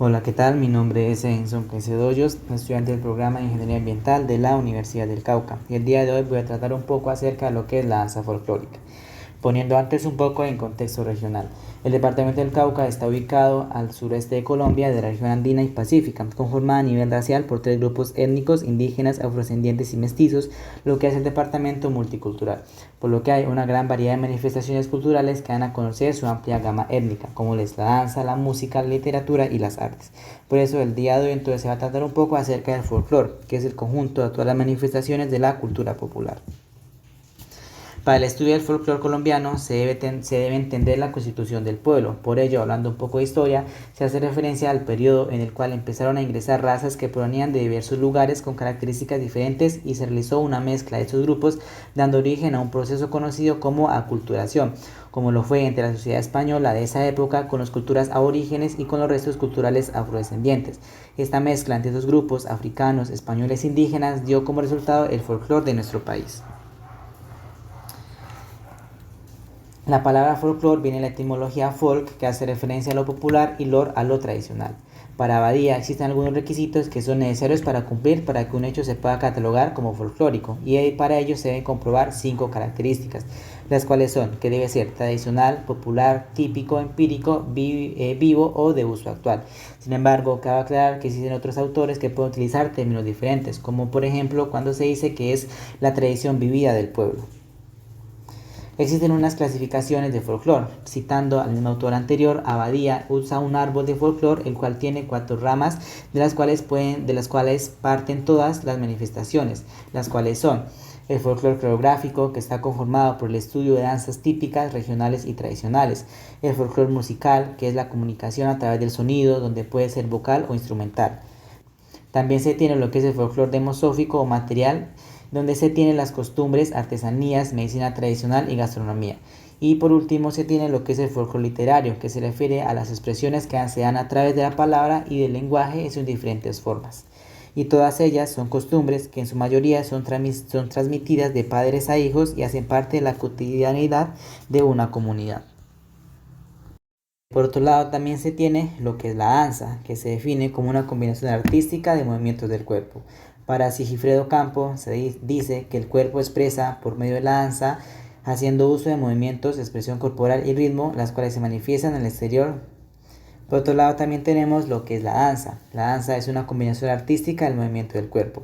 Hola, ¿qué tal? Mi nombre es Enson Cedoyos, estudiante del programa de Ingeniería Ambiental de la Universidad del Cauca. Y el día de hoy voy a tratar un poco acerca de lo que es la danza folclórica, poniendo antes un poco en contexto regional. El departamento del Cauca está ubicado al sureste de Colombia, de la región andina y pacífica, conformada a nivel racial por tres grupos étnicos, indígenas, afrodescendientes y mestizos, lo que hace el departamento multicultural, por lo que hay una gran variedad de manifestaciones culturales que dan a conocer su amplia gama étnica, como es la danza, la música, la literatura y las artes. Por eso el día de hoy entonces se va a tratar un poco acerca del folclore, que es el conjunto de todas las manifestaciones de la cultura popular. Para el estudio del folclore colombiano se debe entender la constitución del pueblo. Por ello, hablando un poco de historia, se hace referencia al periodo en el cual empezaron a ingresar razas que provenían de diversos lugares con características diferentes y se realizó una mezcla de estos grupos, dando origen a un proceso conocido como aculturación, como lo fue entre la sociedad española de esa época con las culturas aborígenes y con los restos culturales afrodescendientes. Esta mezcla entre dos grupos africanos, españoles e indígenas dio como resultado el folclore de nuestro país. La palabra folclore viene de la etimología folk, que hace referencia a lo popular, y lore a lo tradicional. Para Abadía existen algunos requisitos que son necesarios para cumplir para que un hecho se pueda catalogar como folclórico, y para ello se deben comprobar 5 características, las cuales son que debe ser tradicional, popular, típico, empírico, vivo o de uso actual. Sin embargo, cabe aclarar que existen otros autores que pueden utilizar términos diferentes, como por ejemplo cuando se dice que es la tradición vivida del pueblo. Existen unas clasificaciones de folclore. Citando al mismo autor anterior, Abadía usa un árbol de folclore el cual tiene 4 ramas de las cuales parten todas las manifestaciones, las cuales son el folclore coreográfico, que está conformado por el estudio de danzas típicas, regionales y tradicionales; el folclore musical, que es la comunicación a través del sonido, donde puede ser vocal o instrumental. También se tiene lo que es el folclore demosófico o material, donde se tienen las costumbres, artesanías, medicina tradicional y gastronomía. Y por último se tiene lo que es el folclore literario, que se refiere a las expresiones que se dan a través de la palabra y del lenguaje en sus diferentes formas. Y todas ellas son costumbres que en su mayoría son transmitidas de padres a hijos y hacen parte de la cotidianidad de una comunidad. Por otro lado, también se tiene lo que es la danza, que se define como una combinación artística de movimientos del cuerpo. Para Sigifredo Campo se dice que el cuerpo expresa por medio de la danza, haciendo uso de movimientos, expresión corporal y ritmo, las cuales se manifiestan en el exterior. Por otro lado, también tenemos lo que es la danza. La danza es una combinación artística del movimiento del cuerpo.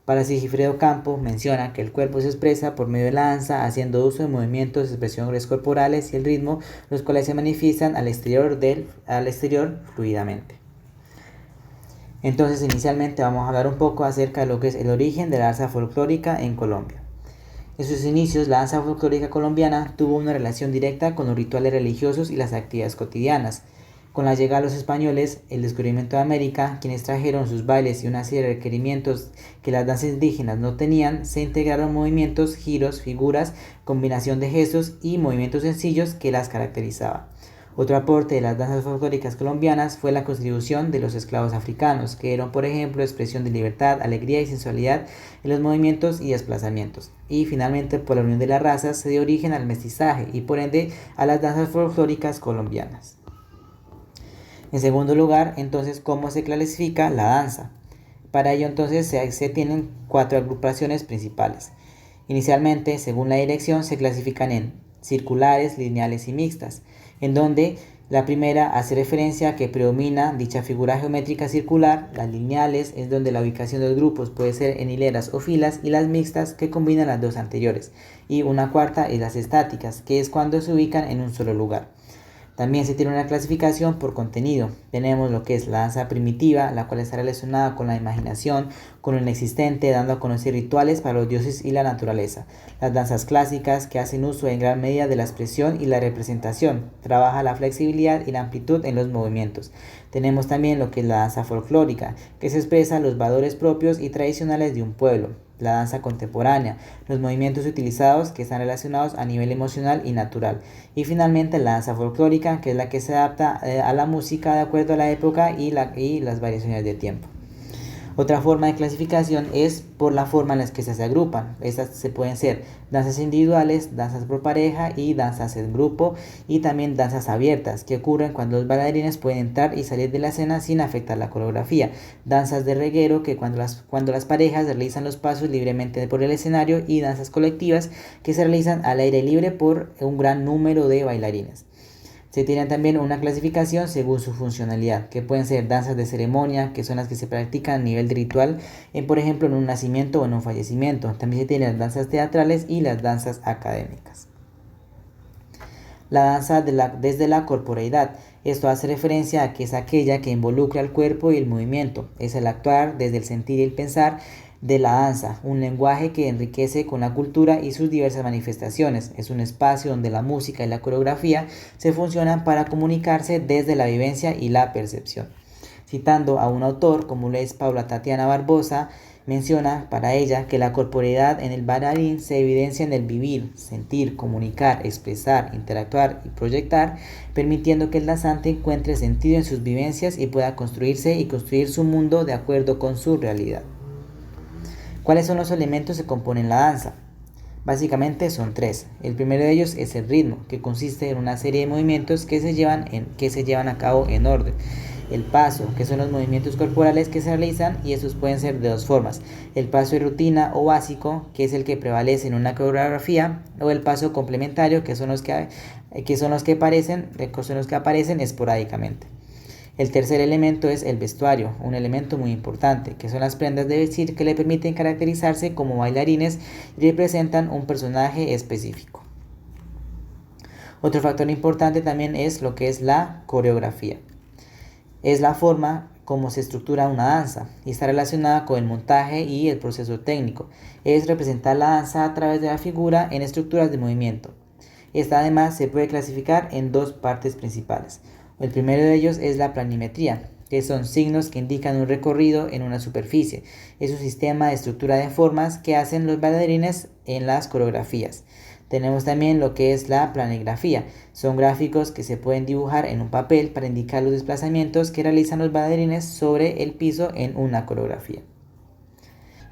Para Sigifredo Campo menciona que el cuerpo se expresa por medio de la danza, haciendo uso de movimientos, expresiones corporales y el ritmo, los cuales se manifiestan al exterior fluidamente. Entonces, inicialmente vamos a hablar un poco acerca de lo que es el origen de la danza folclórica en Colombia. En sus inicios, la danza folclórica colombiana tuvo una relación directa con los rituales religiosos y las actividades cotidianas. Con la llegada de los españoles, el descubrimiento de América, quienes trajeron sus bailes y una serie de requerimientos que las danzas indígenas no tenían, se integraron movimientos, giros, figuras, combinación de gestos y movimientos sencillos que las caracterizaban. Otro aporte de las danzas folclóricas colombianas fue la contribución de los esclavos africanos, que eran, por ejemplo, expresión de libertad, alegría y sensualidad en los movimientos y desplazamientos. Y finalmente, por la unión de las razas, se dio origen al mestizaje y por ende a las danzas folclóricas colombianas. En segundo lugar, entonces, ¿cómo se clasifica la danza? Para ello, entonces, se tienen 4 agrupaciones principales. Inicialmente, según la dirección, se clasifican en circulares, lineales y mixtas, en donde la primera hace referencia a que predomina dicha figura geométrica circular; las lineales es donde la ubicación de los grupos puede ser en hileras o filas; y las mixtas, que combinan las dos anteriores; y una cuarta es las estáticas, que es cuando se ubican en un solo lugar. También se tiene una clasificación por contenido. Tenemos lo que es la danza primitiva, la cual está relacionada con la imaginación, con lo inexistente, dando a conocer rituales para los dioses y la naturaleza. Las danzas clásicas, que hacen uso en gran medida de la expresión y la representación, trabaja la flexibilidad y la amplitud en los movimientos. Tenemos también lo que es la danza folclórica, que se expresa los valores propios y tradicionales de un pueblo. La danza contemporánea, los movimientos utilizados que están relacionados a nivel emocional y natural. Y finalmente la danza folclórica, que es la que se adapta a la música de acuerdo a la época y las variaciones de tiempo. Otra forma de clasificación es por la forma en la que se agrupan. Estas se pueden ser danzas individuales, danzas por pareja y danzas en grupo, y también danzas abiertas, que ocurren cuando los bailarines pueden entrar y salir de la escena sin afectar la coreografía. Danzas de reguero, que cuando las parejas realizan los pasos libremente por el escenario, y danzas colectivas, que se realizan al aire libre por un gran número de bailarines. Se tiene también una clasificación según su funcionalidad, que pueden ser danzas de ceremonia, que son las que se practican a nivel de ritual, por ejemplo en un nacimiento o en un fallecimiento. También se tienen las danzas teatrales y las danzas académicas. La danza desde la corporeidad. Esto hace referencia a que es aquella que involucra el cuerpo y el movimiento. Es el actuar desde el sentir y el pensar de la danza, un lenguaje que enriquece con la cultura y sus diversas manifestaciones. Es un espacio donde la música y la coreografía se funcionan para comunicarse desde la vivencia y la percepción. Citando a un autor como lo es Paula Tatiana Barbosa, menciona para ella que la corporeidad en el bailarín se evidencia en el vivir, sentir, comunicar, expresar, interactuar y proyectar, permitiendo que el danzante encuentre sentido en sus vivencias y pueda construirse y construir su mundo de acuerdo con su realidad. ¿Cuáles son los elementos que componen la danza? Básicamente son tres. El primero de ellos es el ritmo, que consiste en una serie de movimientos que se llevan a cabo en orden. El paso, que son los movimientos corporales que se realizan, y estos pueden ser de dos formas: el paso de rutina o básico, que es el que prevalece en una coreografía, o el paso complementario, que son los que aparecen esporádicamente. El tercer elemento es el vestuario, un elemento muy importante, que son las prendas de vestir que le permiten caracterizarse como bailarines y representan un personaje específico. Otro factor importante también es lo que es la coreografía. Es la forma como se estructura una danza y está relacionada con el montaje y el proceso técnico. Es representar la danza a través de la figura en estructuras de movimiento. Esta además se puede clasificar en dos partes principales. El primero de ellos es la planimetría, que son signos que indican un recorrido en una superficie. Es un sistema de estructura de formas que hacen los bailarines en las coreografías. Tenemos también lo que es la planigrafía. Son gráficos que se pueden dibujar en un papel para indicar los desplazamientos que realizan los bailarines sobre el piso en una coreografía.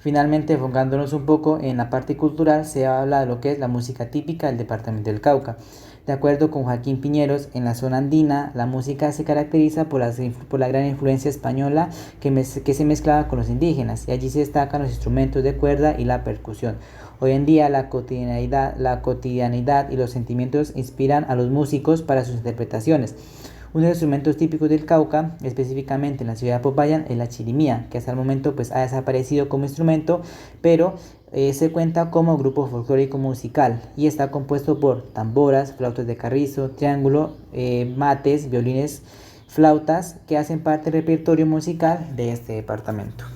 Finalmente, enfocándonos un poco en la parte cultural, se habla de lo que es la música típica del departamento del Cauca. De acuerdo con Joaquín Piñeros, en la zona andina la música se caracteriza por la gran influencia española que se mezclaba con los indígenas, y allí se destacan los instrumentos de cuerda y la percusión. Hoy en día la cotidianidad y los sentimientos inspiran a los músicos para sus interpretaciones. Uno de los instrumentos típicos del Cauca, específicamente en la ciudad de Popayán, es la chirimía, que hasta el momento ha desaparecido como instrumento, pero se cuenta como grupo folclórico musical y está compuesto por tamboras, flautas de carrizo, triángulo, mates, violines, flautas, que hacen parte del repertorio musical de este departamento.